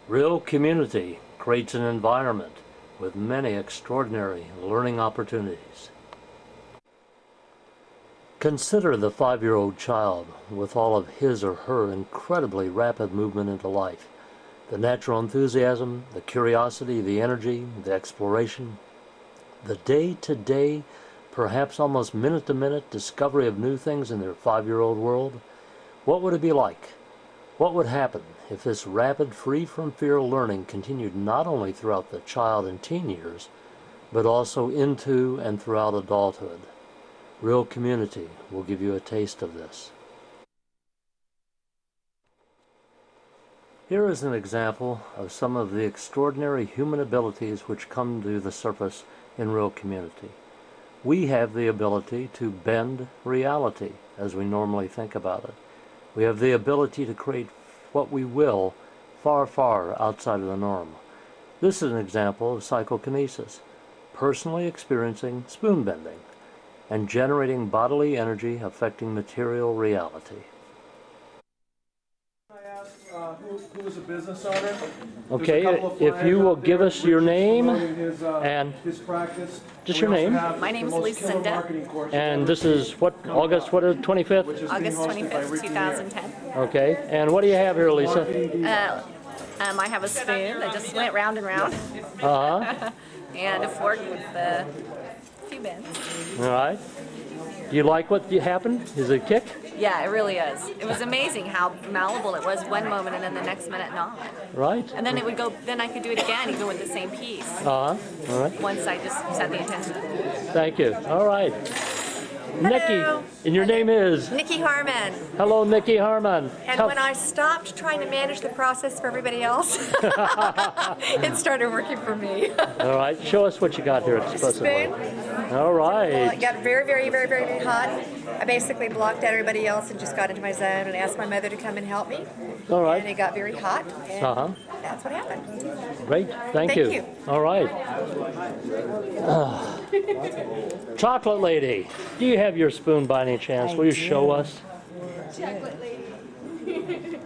Real community creates an environment with many extraordinary learning opportunities. Consider the 5-year-old child with all of his or her incredibly rapid movement into life. The natural enthusiasm, the curiosity, the energy, the exploration, the day-to-day, perhaps almost minute-to-minute discovery of new things in their 5-year-old world. What would it be like? What would happen if this rapid, free-from-fear learning continued not only throughout the child and teen years, but also into and throughout adulthood? Real community will give you a taste of this. Here is an example of some of the extraordinary human abilities which come to the surface in real community. We have the ability to bend reality as we normally think about it. We have the ability to create what we will far, far outside of the norm. This is an example of psychokinesis, personally experiencing spoon bending and generating bodily energy affecting material reality. Who was a business owner? Okay, if you will give us your name and his practice. just your name. My name is Lucinda. And this is what, August, what is it, 25th? August 25th, 2010. Okay, and what do you have here, Lisa? I have a spoon that just went round and round. Uh-huh. And a fork with a few bends. All right. Do you like what happened? Is it a kick? Yeah, it really is. It was amazing how malleable it was one moment and then the next minute not. Right. And then it would go, then I could do it again even with the same piece. Uh-huh. All right. Once I just set the intention. Thank you. All right. Nikki, and your name is? Nikki Harmon. Hello, Nikki Harmon. And when I stopped trying to manage the process for everybody else, it started working for me. All right, show us what you got here explicitly. All right. Well, it got very, very, very, very, very hot. I basically blocked out everybody else and just got into my zone and asked my mother to come and help me. All right. And it got very hot. And Uh-huh. that's what happened. Great. Thank you. All right. Chocolate lady, do you have your spoon by any chance? Will you show us? Chocolate lady.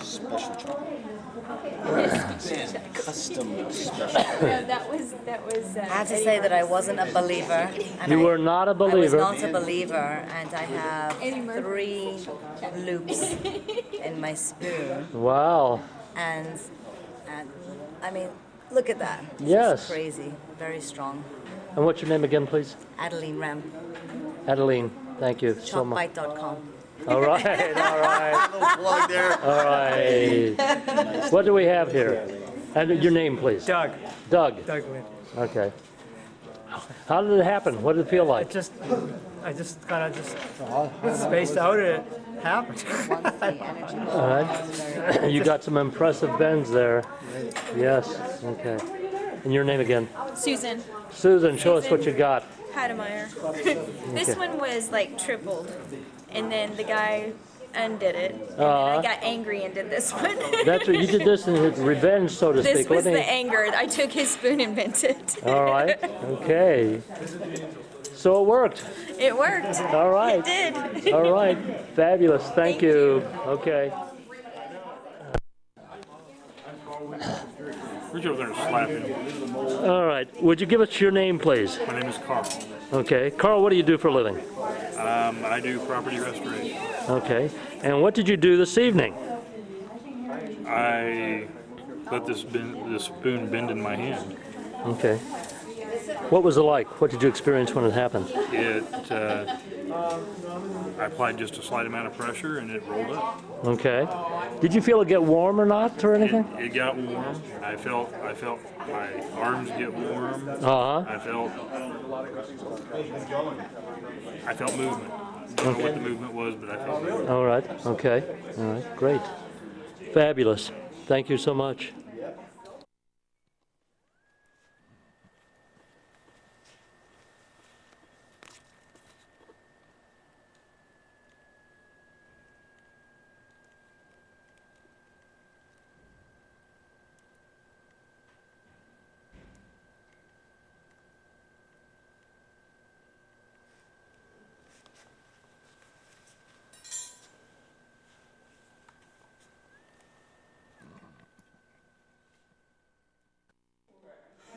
Special chocolate. Custom special. No, that was. I have to say that I wasn't a believer. And You were not a I was believer. not a believer, and I have 3 loops in my spoon. Wow. And I mean, look at that. It's Yes. just crazy. Very strong. And what's your name again, please? Adeline Ram. Adeline, thank you so much. Chopbite.com. All right, all right. Little plug there. All right. What do we have here? And your name, please. Doug. Doug. Doug Wynn. Okay. How did it happen? What did it feel like? I just kind of just spaced out and it happened. All right. You got some impressive bends there. Yes. Okay. And your name again? Susan Susan, show us what you got. Heidemeyer. This one was like tripled, and then the guy undid it, and then I got angry and did this one. That's what you did this in revenge, so to speak. This was the anger. I took his spoon and bent it. All right. Okay. So it worked. It worked. All right. It did. All right. Fabulous. Thank you. Okay. Reach over there and slap him. All right. Would you give us your name, please? My name is Carl. Okay. Carl, what do you do for a living? I do property restoration. Okay. And what did you do this evening? I let this spoon bend in my hand. Okay. What was it like? What did you experience when it happened? I applied just a slight amount of pressure and it rolled up. Okay. Did you feel it get warm or not or anything? It got warm. I felt my arms get warm. Uh-huh. I felt movement. Don't know what the movement was, but I felt movement. All right. Okay. All right. Great. Fabulous. Thank you so much.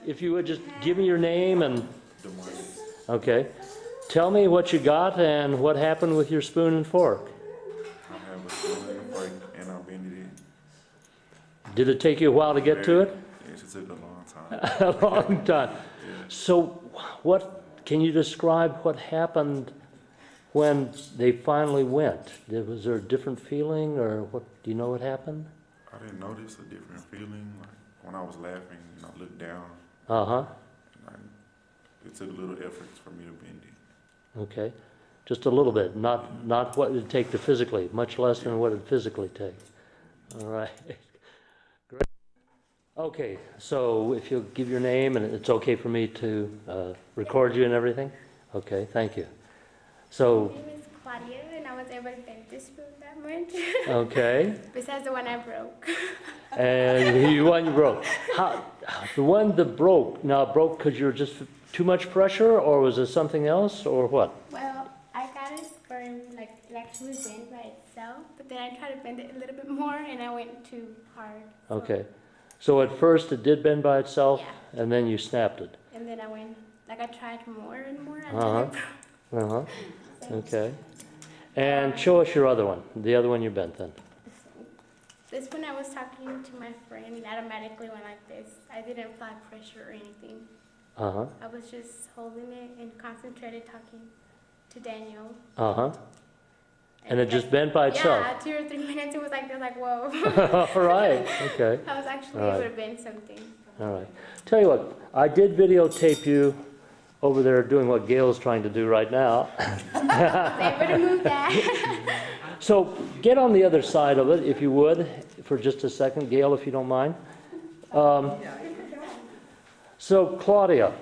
if you would just give me your name and, okay. Tell me what you got and what happened with your spoon and fork. I have a spoon and a fork and I bended it. Did it take you a while to get to it? Yes, it took a long time. A long time. So can you describe what happened when they finally went? Was there a different feeling, or do you know what happened? I didn't notice a different feeling. Like when I was laughing, I looked down. Uh-huh. It took a little effort for me to bend it. Okay. Just a little bit, not what it would take to physically, much less than what it physically take. All right. Great. Okay, so if you'll give your name, and it's okay for me to record you and everything? Okay, thank you. So. My name is Claudia, and I was able to bend this spoon that much. Okay. Besides the one I broke. And the one you broke. The one that broke, now broke because you were just too much pressure, or was it something else, or what? Well, I got it from, like, it actually bent by itself, but then I tried to bend it a little bit more, and I went too hard. So. Okay. So at first it did bend by itself, Yeah. and then you snapped it. And then I went, like, I tried more and more until it broke. Uh-huh. Okay. And show us your other one, the other one you bent then. This one I was talking to my friend, and automatically went like this. I didn't apply pressure or anything. Uh-huh. I was just holding it and concentrated talking to Daniel. Uh-huh. And it just bent by itself? Yeah, 2 or 3 minutes, it was like, they're like, whoa. All right, okay. I was actually All right. able to bend something. All right. Tell you what, I did videotape you over there doing what Gail's trying to do right now. I was able to move that. So get on the other side of it, if you would, for just a second, Gail, if you don't mind. So Claudia,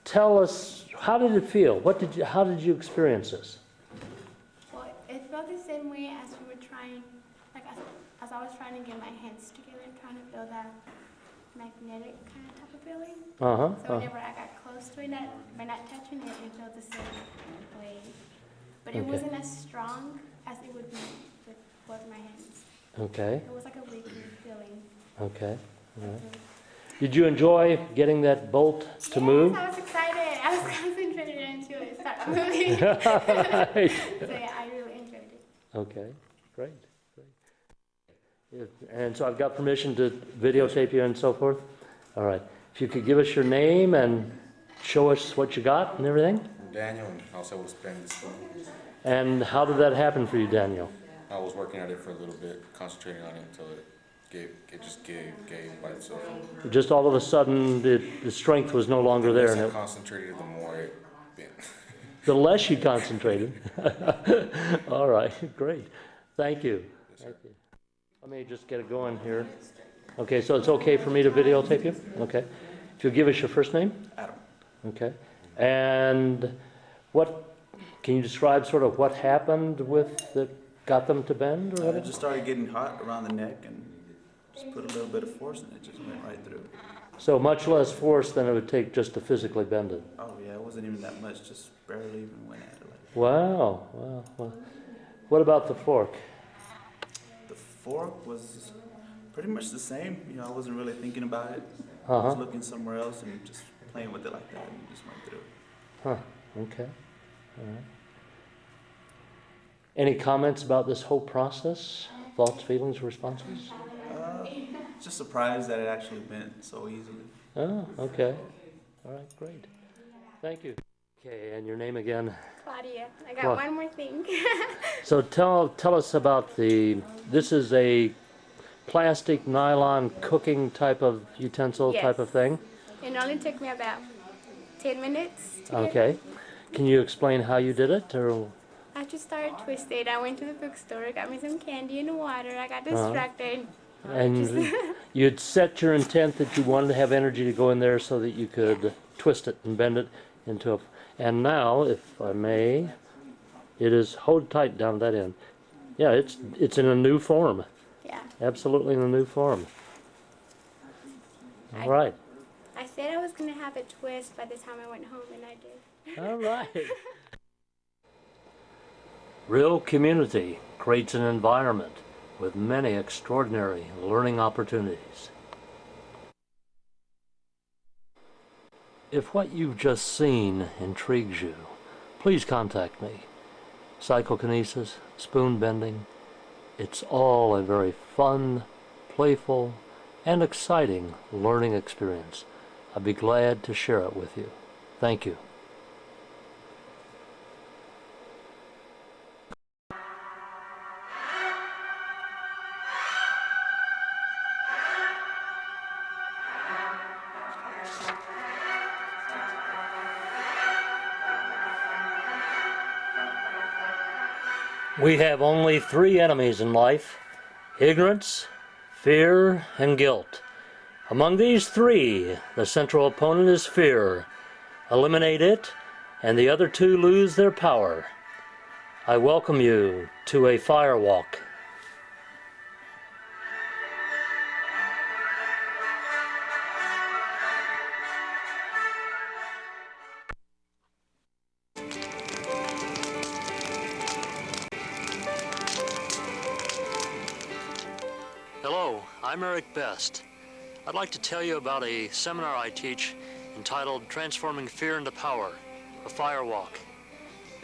tell us, how did it feel? How did you experience this? Well, it felt the same way as we were trying, like as I was trying to get my hands together and trying to feel that magnetic kind of type of feeling. Uh-huh. So whenever I got close to it, by not touching it, it felt the same way. But it wasn't as strong as it would be with both my hands. Okay. It was like a weaker feeling. Okay. All right. Did you enjoy getting that bolt to move? I was excited. I was concentrated until it started moving. So yeah, I really enjoyed it. Okay, great. And so I've got permission to videotape you and so forth? All right. If you could give us your name and show us what you got and everything? Daniel, and I was able to spend this one. And how did that happen for you, Daniel? I was working at it for a little bit, concentrating on it until it just gave by itself. Just all of a sudden, the strength was no longer there. The less I concentrated, the more it bent. The less you concentrated. All right, great. Thank you. Yes, Thank you. Let me just get it going here. Okay, so it's okay for me to videotape you? Okay. If you'll give us your first name? Adam. Okay. And can you describe sort of what happened that got them to bend? Or It just started getting hot around the neck and just put a little bit of force and it just went right through. So much less force than it would take just to physically bend it. Oh yeah, it wasn't even that much, just barely even went at it. Wow. What about the fork? The fork was pretty much the same. You know, I wasn't really thinking about it. I Uh-huh. was looking somewhere else and just playing with it like that and it just went through. Huh. Okay. All right. Any comments about this whole process? Thoughts, feelings, responses? Just surprised that it actually went so easily. Oh, okay. All right, great. Thank you. Okay, and your name again? Claudia, I got one more thing. So tell us about this is a plastic nylon cooking type of utensil type of thing? It only took me about 10 minutes. Okay. Can you explain how you did it? Or? I just started twisted. I went to the bookstore, got me some candy and water. I got distracted. And you'd set your intent that you wanted to have energy to go in there so that you could twist it and bend it into a... And now, if I may, it is, hold tight down that end. Yeah, it's in a new form. Yeah. Absolutely in a new form. All right. I said I was going to have a twist by the time I went home, and I did. All right. Real community creates an environment with many extraordinary learning opportunities. If what you've just seen intrigues you, please contact me. Psychokinesis, spoon bending, it's all a very fun, playful, and exciting learning experience. I'd be glad to share it with you. Thank you. We have only 3 enemies in life: ignorance, fear, and guilt. Among these 3, the central opponent is fear. Eliminate it, and the other 2 lose their power. I welcome you to a fire walk. Hello, I'm Eric Best. I'd like to tell you about a seminar I teach entitled Transforming Fear into Power, a Fire Walk.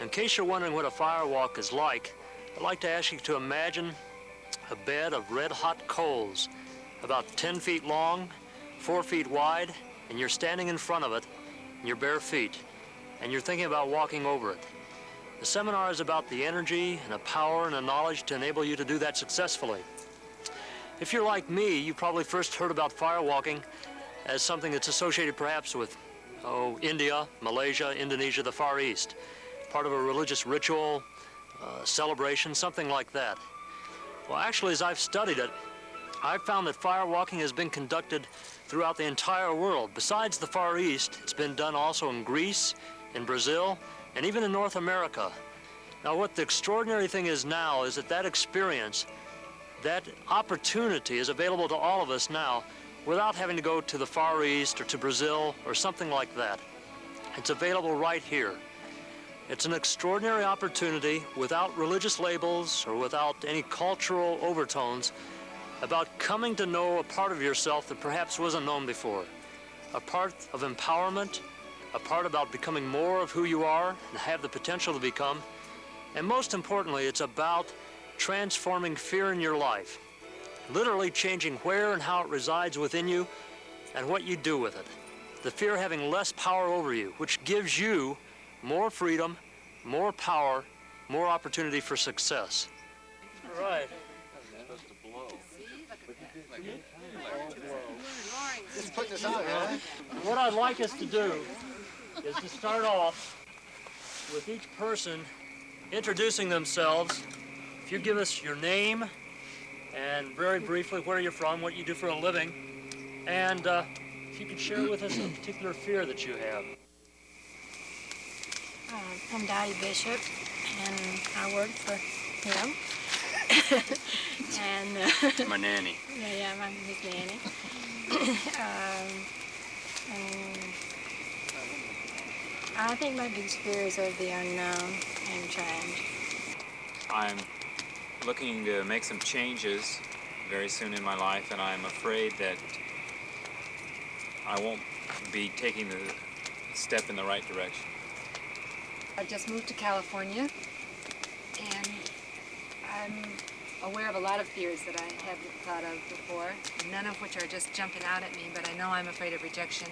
In case you're wondering what a fire walk is like, I'd like to ask you to imagine a bed of red-hot coals, about 10 feet long, 4 feet wide, and you're standing in front of it in your bare feet, and you're thinking about walking over it. The seminar is about the energy and the power and the knowledge to enable you to do that successfully. If you're like me, you probably first heard about fire walking as something that's associated perhaps with, India, Malaysia, Indonesia, the Far East. Part of a religious ritual, celebration, something like that. Well, actually, as I've studied it, I've found that fire walking has been conducted throughout the entire world. Besides the Far East, it's been done also in Greece, in Brazil, and even in North America. Now, what the extraordinary thing is now is that experience, that opportunity is available to all of us now without having to go to the Far East or to Brazil or something like that. It's available right here. It's an extraordinary opportunity without religious labels or without any cultural overtones about coming to know a part of yourself that perhaps wasn't known before. A part of empowerment, a part about becoming more of who you are and have the potential to become. And most importantly, it's about transforming fear in your life, literally changing where and how it resides within you and what you do with it. The fear having less power over you, which gives you more freedom, more power, more opportunity for success. All right. Just put this on, huh? What I'd like us to do is to start off with each person introducing themselves. If you give us your name and very briefly where you're from, what you do for a living, and if you could share with us a particular fear that you have. I'm Dottie Bishop, and I work for him. And My nanny. yeah, I'm his nanny. I think my biggest fear is of the unknown and change. I'm looking to make some changes very soon in my life, and I'm afraid that I won't be taking the step in the right direction. I just moved to California, and I'm aware of a lot of fears that I hadn't thought of before, none of which are just jumping out at me, but I know I'm afraid of rejection.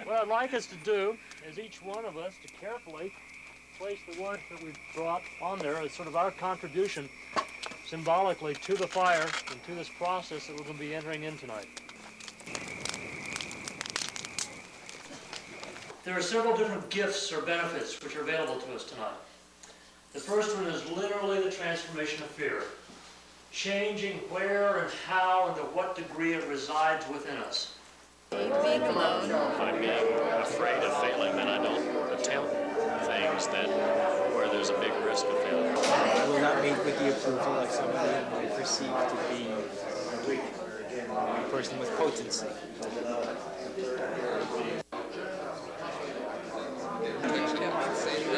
What I'd like us to do is each one of us to carefully place the work that we've brought on there as sort of our contribution symbolically to the fire and to this process that we're going to be entering in tonight. There are several different gifts or benefits which are available to us tonight. The first one is literally the transformation of fear, changing where and how and to what degree it resides within us. Being alone. If I'm afraid of failing, then I don't attempt things where there's a big risk of failure. I will not meet with the approval of somebody I perceive to be a person with potency. Same